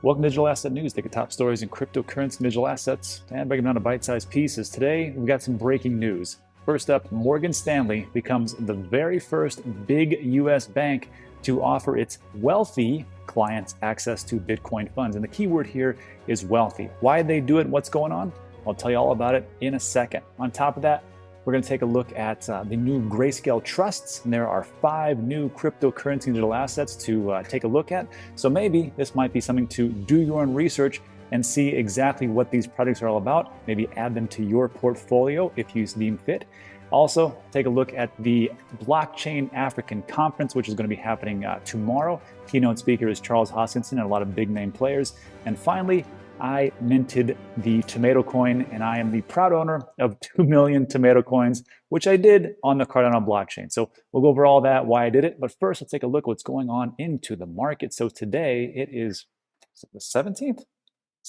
Welcome to Digital Asset News. Take the top stories in cryptocurrency and digital assets and break them down to bite-sized pieces. Today, we've got some breaking news. First up, Morgan Stanley becomes the very first big US bank to offer its wealthy clients access to Bitcoin funds. And the key word here is wealthy. Why they do it, what's going on? I'll tell you all about it in a second. On top of that, we're going to take a look at the new Grayscale trusts, and there are 5 new cryptocurrency and digital assets to take a look at. So maybe this might be something to do your own research and see exactly what these products are all about. Maybe add them to your portfolio if you deem fit. Also, take a look at the Blockchain African Conference, which is going to be happening tomorrow. Keynote speaker is Charles Hoskinson and a lot of big name players. And finally, I minted the Tomato coin, and I am the proud owner of 2 million Tomato coins, which I did on the Cardano blockchain. So we'll go over all that, why I did it. But first, let's take a look at what's going on into the market. So today it is the 17th?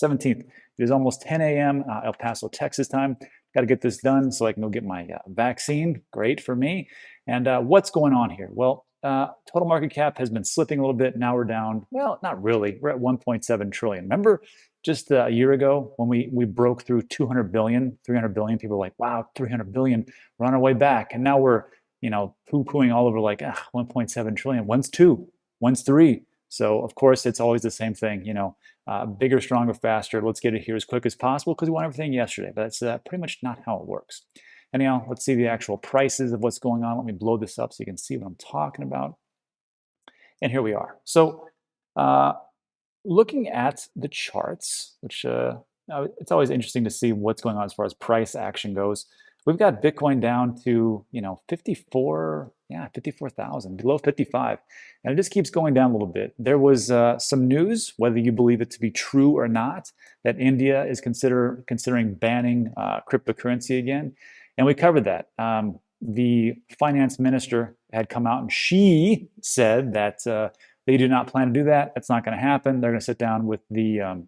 17th. It is almost 10 a.m. El Paso, Texas time. Got to get this done so I can go get my vaccine. Great for me. And what's going on here? Well, total market cap has been slipping a little bit. Now we're down. Well, not really. We're at 1.7 trillion. Remember just a year ago when we broke through 200 billion, 300 billion? People were like, wow, 300 billion. We're on our way back. And now we're, poo-pooing all over like 1.7 trillion. One's 2, one's 3. So of course it's always the same thing, bigger, stronger, faster. Let's get it here as quick as possible because we want everything yesterday. But that's pretty much not how it works. Anyhow, let's see the actual prices of what's going on. Let me blow this up so you can see what I'm talking about. And here we are. So looking at the charts, which it's always interesting to see what's going on as far as price action goes. We've got Bitcoin down to 54,000, below 55, and it just keeps going down a little bit. There was some news, whether you believe it to be true or not, that India is considering banning cryptocurrency again, and we covered that. The finance minister had come out and she said that they do not plan to do that. That's not going to happen. They're going to sit down with the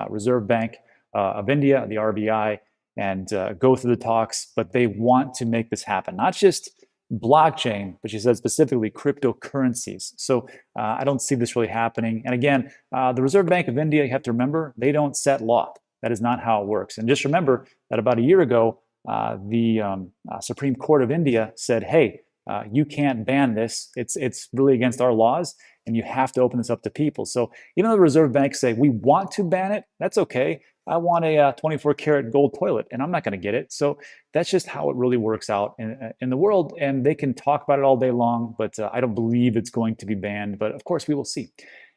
Reserve Bank of India, the RBI, and go through the talks, but they want to make this happen. Not just blockchain, but she said specifically cryptocurrencies. So I don't see this really happening. And again, the Reserve Bank of India, you have to remember, they don't set law. That is not how it works. And just remember that about a year ago, the Supreme Court of India said, hey, you can't ban this. It's really against our laws, and you have to open this up to people. So even though the Reserve Bank say, we want to ban it, that's okay. I want a 24-karat gold toilet, and I'm not going to get it. So that's just how it really works out in the world. And they can talk about it all day long, but I don't believe it's going to be banned. But of course, we will see.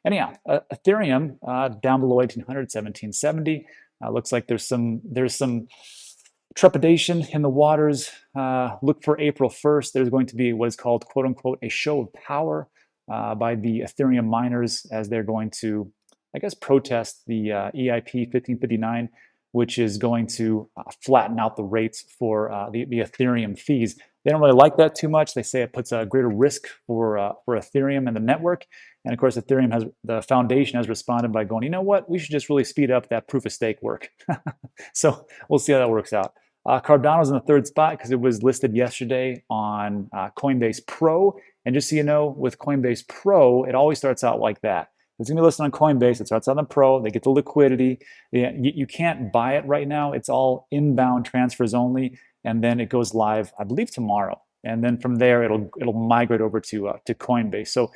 Anyhow, Ethereum down below 1800, 1770. Looks like there's some trepidation in the waters. Look for April 1st. There's going to be what is called, quote unquote, a show of power by the Ethereum miners as they're going to, I guess, protest the EIP 1559, which is going to flatten out the rates for the Ethereum fees. They don't really like that too much. They say it puts a greater risk for Ethereum and the network. And of course, the foundation has responded by going, you know what, we should just really speed up that proof of stake work. So we'll see how that works out. Cardano's in the 3rd spot because it was listed yesterday on Coinbase Pro. And just so you know, with Coinbase Pro, it always starts out like that. It's going to be listed on Coinbase. It starts out on Pro. They get the liquidity. You can't buy it right now. It's all inbound transfers only. And then it goes live, I believe, tomorrow. And then from there, it'll migrate over to Coinbase. So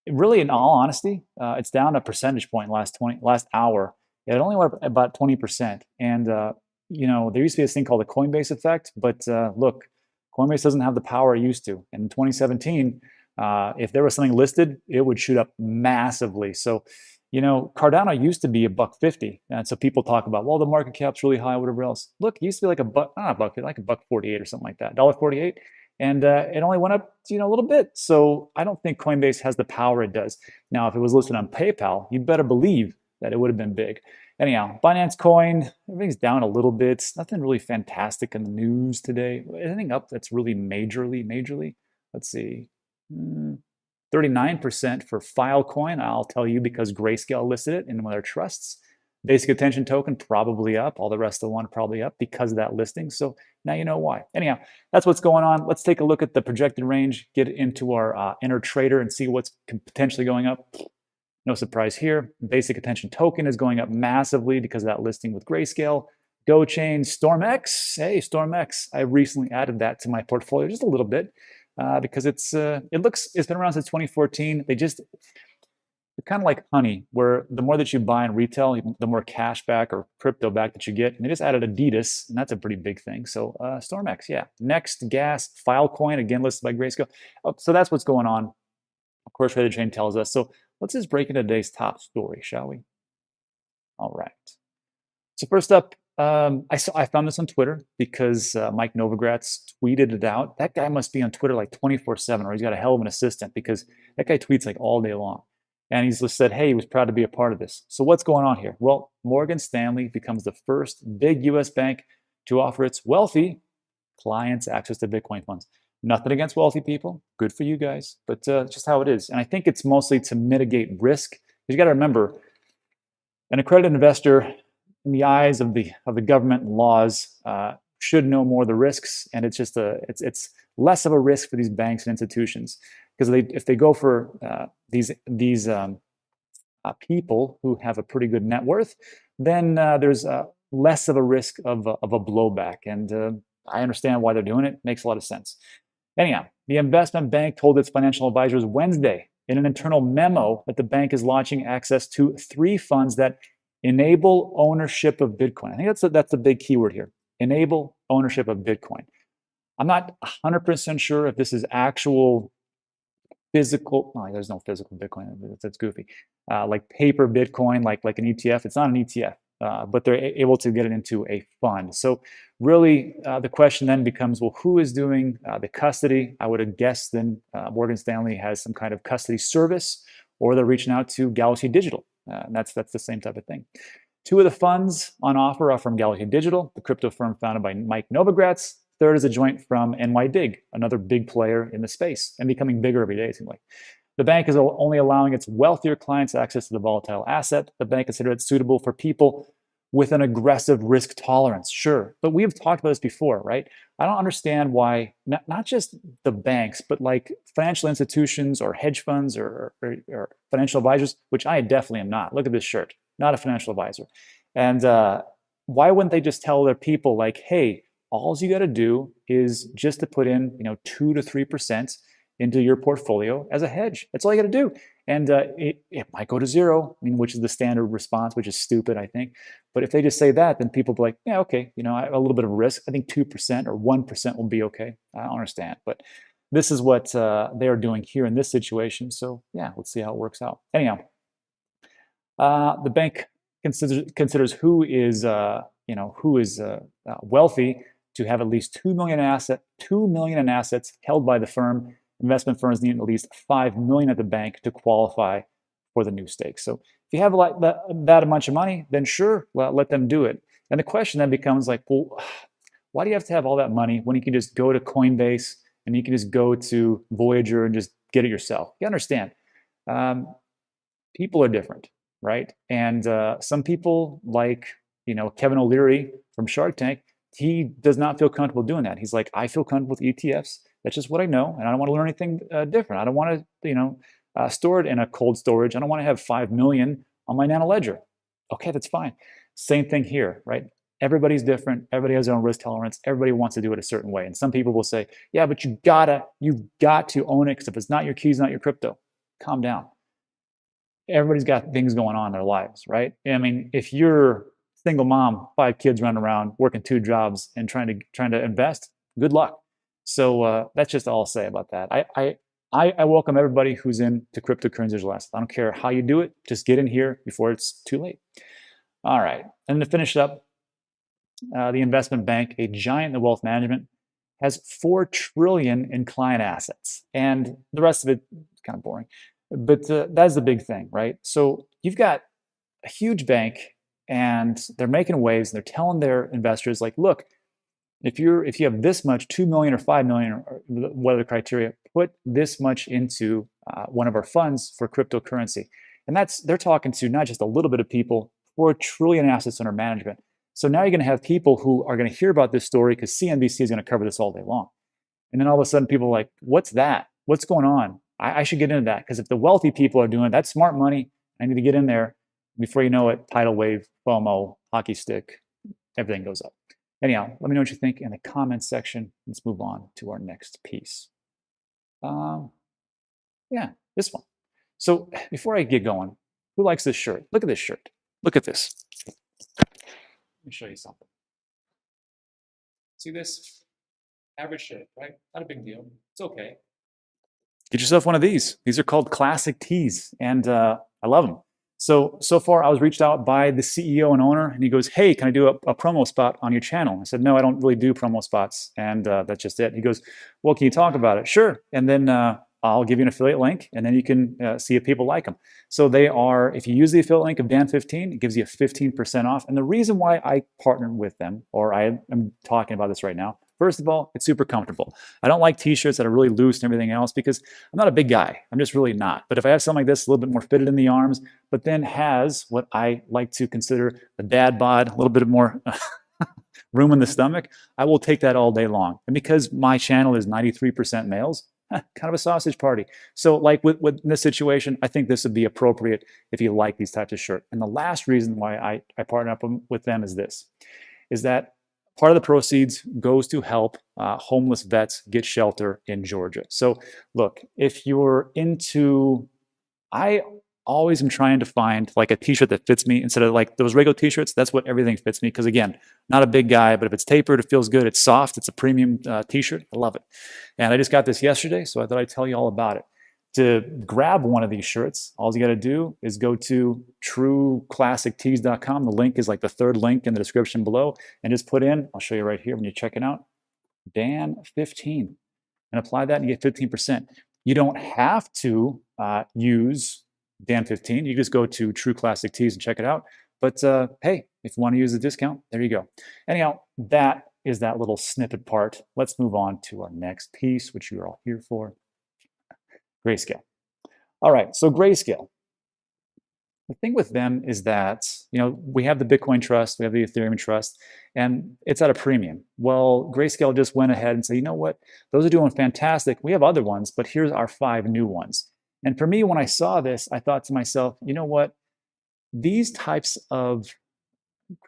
really, in all honesty, it's down a percentage point last hour. It only went up about 20%. And there used to be this thing called the Coinbase effect. But look, Coinbase doesn't have the power it used to. And in 2017, if there was something listed, it would shoot up massively. So, Cardano used to be $1.50, and so people talk about, well, the market cap's really high, whatever else. Look, it used to be like like $1.48 or something like that, $1.48, and it only went up, a little bit. So I don't think Coinbase has the power it does. Now, if it was listed on PayPal, you better believe that it would have been big. Anyhow, Binance Coin, everything's down a little bit. Nothing really fantastic in the news today. Anything up that's really majorly? Let's see. 39% for Filecoin. I'll tell you because Grayscale listed it in one of their trusts. Basic attention token probably up. All the rest of the one probably up because of that listing. So now you know why. Anyhow, that's what's going on. Let's take a look at the projected range, get into our inner trader and see what's potentially going up. No surprise here. Basic attention token is going up massively because of that listing with Grayscale. GoChain, StormX. Hey, StormX. I recently added that to my portfolio just a little bit because it's been around since 2014. It's kind of like honey, where the more that you buy in retail, the more cash back or crypto back that you get. And they just added Adidas, and that's a pretty big thing. So StormX, yeah. Next, Gas, Filecoin, again listed by Grayscale. Oh, so that's what's going on. Of course, Trader Chain tells us. So let's just break into today's top story, shall we? All right. So first up, I found this on Twitter because Mike Novogratz tweeted it out. That guy must be on Twitter like 24/7, or he's got a hell of an assistant because that guy tweets like all day long. And he's just said, hey, he was proud to be a part of this. So what's going on here? Well, Morgan Stanley becomes the first big US bank to offer its wealthy clients access to Bitcoin funds. Nothing against wealthy people. Good for you guys, but just how it is. And I think it's mostly to mitigate risk. You got to remember, an accredited investor in the eyes of the government and laws should know more of the risks, and it's less of a risk for these banks and institutions because if they go for these people who have a pretty good net worth, then there's less of a risk of a blowback, and I understand why they're doing it. Makes a lot of sense. Anyhow, the investment bank told its financial advisors Wednesday in an internal memo that the bank is launching access to 3 funds that enable ownership of Bitcoin. I think that's the big keyword here. Enable ownership of Bitcoin. I'm not 100% sure if this is actual physical. No, there's no physical Bitcoin. That's goofy. Like paper Bitcoin, like an ETF. It's not an ETF, but they're able to get it into a fund. So really, the question then becomes, well, who is doing the custody? I would have guessed then Morgan Stanley has some kind of custody service, or they're reaching out to Galaxy Digital. And that's the same type of thing. 2 of the funds on offer are from Galaxy Digital, the crypto firm founded by Mike Novogratz. Third is a joint from NYDIG, another big player in the space and becoming bigger every day, it seems like. The bank is only allowing its wealthier clients access to the volatile asset. The bank considers it suitable for people with an aggressive risk tolerance. Sure, but we've talked about this before, right? I don't understand why not just the banks, but like financial institutions or hedge funds or financial advisors, which I definitely am not. Look at this shirt, not a financial advisor. And why wouldn't they just tell their people like, hey, all you got to do is just to put in, 2 to 3% into your portfolio as a hedge. That's all you got to do. And it might go to 0, which is the standard response, which is stupid, I think. But if they just say that, then people will be like, yeah, okay, I have a little bit of risk. I think 2% or 1% will be okay. I don't understand. But this is what they are doing here in this situation. So yeah, let's see how it works out. Anyhow, the bank considers who is wealthy to have at least 2 million in assets held by the firm. Investment firms need at least 5 million at the bank to qualify for the new stake. So if you have that much of money, then sure, let them do it. And the question then becomes like, well, why do you have to have all that money when you can just go to Coinbase and you can just go to Voyager and just get it yourself? You understand? People are different, right? And some people like, Kevin O'Leary from Shark Tank, he does not feel comfortable doing that. He's like, I feel comfortable with ETFs. That's just what I know, and I don't want to learn anything different. I don't want to, store it in a cold storage. I don't want to have 5 million on my Nano Ledger. Okay, that's fine. Same thing here, right? Everybody's different. Everybody has their own risk tolerance. Everybody wants to do it a certain way. And some people will say, yeah, but you've got to own it because if it's not your keys, not your crypto. Calm down. Everybody's got things going on in their lives, right? If you're single mom, 5 kids running around, working 2 jobs and trying to invest, good luck. So that's just all I'll say about that. I welcome everybody who's into cryptocurrency digital assets. I don't care how you do it, just get in here before it's too late. All right, and to finish up, the investment bank, a giant in the wealth management, has $4 trillion in client assets, and the rest of it is kind of boring. But that's the big thing, right? So you've got a huge bank, and they're making waves, and they're telling their investors, like, look, if you have this much, 2 million or 5 million, or what are the criteria, put this much into one of our funds for cryptocurrency. And they're talking to not just a little bit of people, 4 trillion assets under management. So now you're going to have people who are going to hear about this story because CNBC is going to cover this all day long. And then all of a sudden people are like, what's that? What's going on? I should get into that because if the wealthy people are doing it, that's smart money. I need to get in there. Before you know it, tidal wave, FOMO, hockey stick, everything goes up. Anyhow, let me know what you think in the comments section. Let's move on to our next piece. Yeah, this one. So before I get going, who likes this shirt? Look at this shirt. Look at this. Let me show you something. See this? Average shirt, right? Not a big deal. It's okay. Get yourself one of these. These are called classic tees, and I love them. So far, I was reached out by the CEO and owner, and he goes, "Hey, can I do a promo spot on your channel?" I said, "No, I don't really do promo spots," and that's just it. He goes, "Well, can you talk about it?" "Sure." And then I'll give you an affiliate link, and then you can see if people like them. So they are, if you use the affiliate link of Dan15, it gives you 15% off. And the reason why I partnered with them, or I am talking about this right now, first of all, it's super comfortable. I don't like t-shirts that are really loose and everything else because I'm not a big guy. I'm just really not. But if I have something like this, a little bit more fitted in the arms, but then has what I like to consider a dad bod, a little bit more room in the stomach, I will take that all day long. And because my channel is 93% males, kind of a sausage party. So like with this situation, I think this would be appropriate if you like these types of shirts. And the last reason why I partner up with them is this, is that part of the proceeds goes to help homeless vets get shelter in Georgia. So look, if you're into, I always am trying to find like a t-shirt that fits me instead of like those regular t-shirts. That's what everything fits me. Because again, not a big guy, but if it's tapered, it feels good. It's soft. It's a premium t-shirt. I love it. And I just got this yesterday, so I thought I'd tell you all about it. To grab one of these shirts, all you got to do is go to trueclassictees.com. The link is like the third link in the description below, and just put in, I'll show you right here when you check it out, Dan15, and apply that and you get 15%. You don't have to use Dan15. You just go to True Classic Tees and check it out. But hey, if you want to use the discount, there you go. Anyhow, that is that little snippet part. Let's move on to our next piece, which you're all here for. Grayscale. All right, so Grayscale. The thing with them is that, you know, we have the Bitcoin Trust, we have the Ethereum Trust, and it's at a premium. Well, Grayscale just went ahead and said, you know what, those are doing fantastic. We have other ones, but here's our 5 new ones. And for me, when I saw this, I thought to myself, you know what, these types of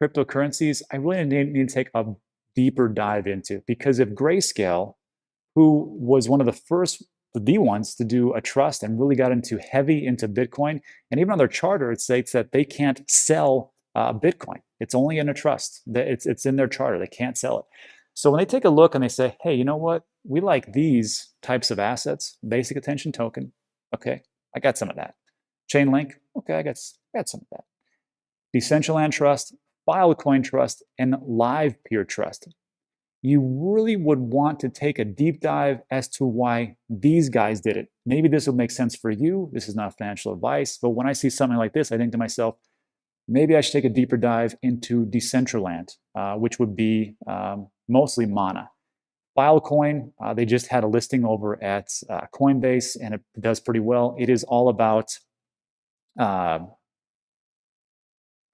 cryptocurrencies, I really need to take a deeper dive into, because if Grayscale, who was one of the first ones to do a trust and really got heavy into Bitcoin. And even on their charter, it states that they can't sell Bitcoin. It's only in a trust. It's in their charter. They can't sell it. So when they take a look and they say, hey, you know what? We like these types of assets, basic attention token. Okay, I got some of that. Chainlink. Okay, I got some of that. Decentraland Trust, Filecoin Trust, and Live Peer Trust. You really would want to take a deep dive as to why these guys did it. Maybe this will make sense for you. This is not financial advice, but when I see something like this, I think to myself, maybe I should take a deeper dive into Decentraland, which would be mostly Mana. Filecoin, they just had a listing over at Coinbase, and it does pretty well. It is all about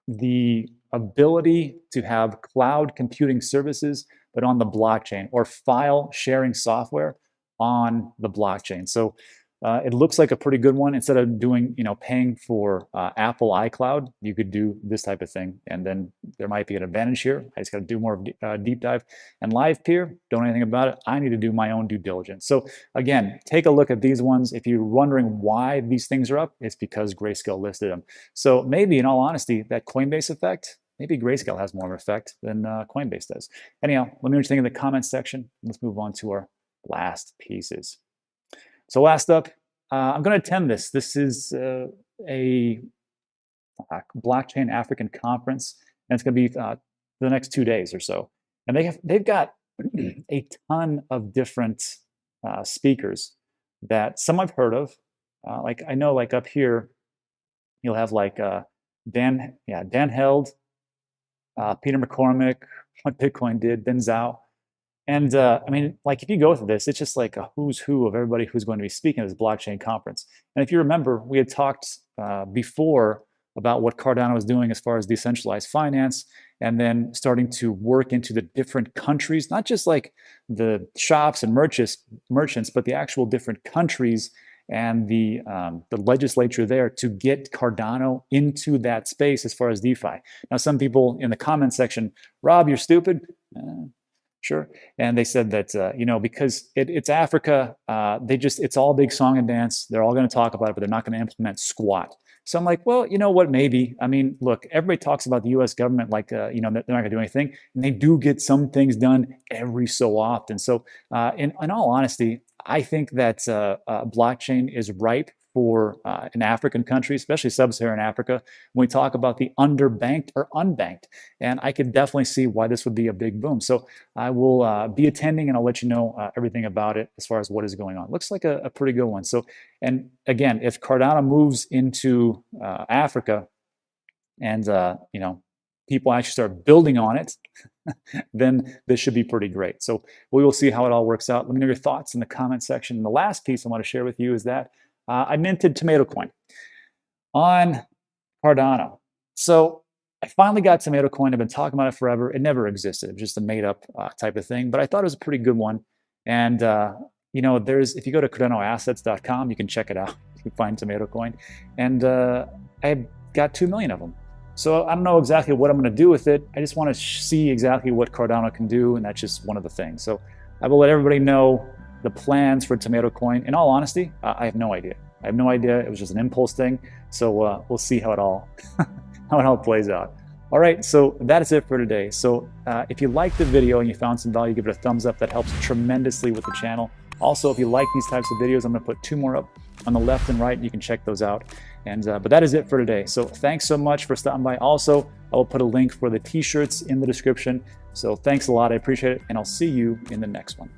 the ability to have cloud computing services, but on the blockchain, or file sharing software on the blockchain. So it looks like a pretty good one. Instead of doing, paying for Apple iCloud, you could do this type of thing. And then there might be an advantage here. I just got to do more deep dive. And Live Peer, don't know anything about it. I need to do my own due diligence. So again, take a look at these ones. If you're wondering why these things are up, it's because Grayscale listed them. So maybe, in all honesty, that Coinbase effect, maybe Grayscale has more of an effect than Coinbase does. Anyhow, let me know what you think in the comments section. Let's move on to our last pieces. So last up, I'm going to attend this. This is a blockchain African conference, and it's going to be the next 2 days or so. And they've got a ton of different speakers that some I've heard of. Like I know, like up here, you'll have like Dan Held, Peter McCormick, What Bitcoin Did, Ben Zhao. And I mean, like if you go through this, it's just like a who's who of everybody who's going to be speaking at this blockchain conference. And if you remember, we had talked before about what Cardano was doing as far as decentralized finance, and then starting to work into the different countries, not just like the shops and merchants, but the actual different countries and the legislature there to get Cardano into that space as far as DeFi. Now, some people in the comment section, Rob, you're stupid. Sure. And they said that, because it's Africa, it's all big song and dance. They're all going to talk about it, but they're not going to implement squat. So I'm like, well, you know what, maybe. I mean, look, everybody talks about the US government like, they're not going to do anything. And they do get some things done every so often. So in all honesty, I think that blockchain is ripe for an African country, especially sub-Saharan Africa, when we talk about the underbanked or unbanked. And I could definitely see why this would be a big boom. So I will be attending, and I'll let you know everything about it as far as what is going on. Looks like a pretty good one. So, and again, if Cardano moves into Africa and, people actually start building on it, then this should be pretty great. So we will see how it all works out. Let me know your thoughts in the comment section. And the last piece I want to share with you is that I minted Tomato Coin on Cardano. So I finally got Tomato Coin. I've been talking about it forever. It never existed. It was just a made up type of thing, but I thought it was a pretty good one. And, if you go to CardanoAssets.com, you can check it out. You can find Tomato Coin. And I got 2 million of them. So I don't know exactly what I'm going to do with it. I just want to see exactly what Cardano can do, and that's just one of the things. So I will let everybody know the plans for Tomato Coin. In all honesty, I have no idea. I have no idea. It was just an impulse thing. So we'll see how it all plays out. All right, so that is it for today. So if you liked the video and you found some value, give it a thumbs up. That helps tremendously with the channel. Also, if you like these types of videos, I'm going to put 2 more up on the left and right. You can check those out. And but that is it for today. So thanks so much for stopping by. Also, I will put a link for the t-shirts in the description. So thanks a lot. I appreciate it. And I'll see you in the next one.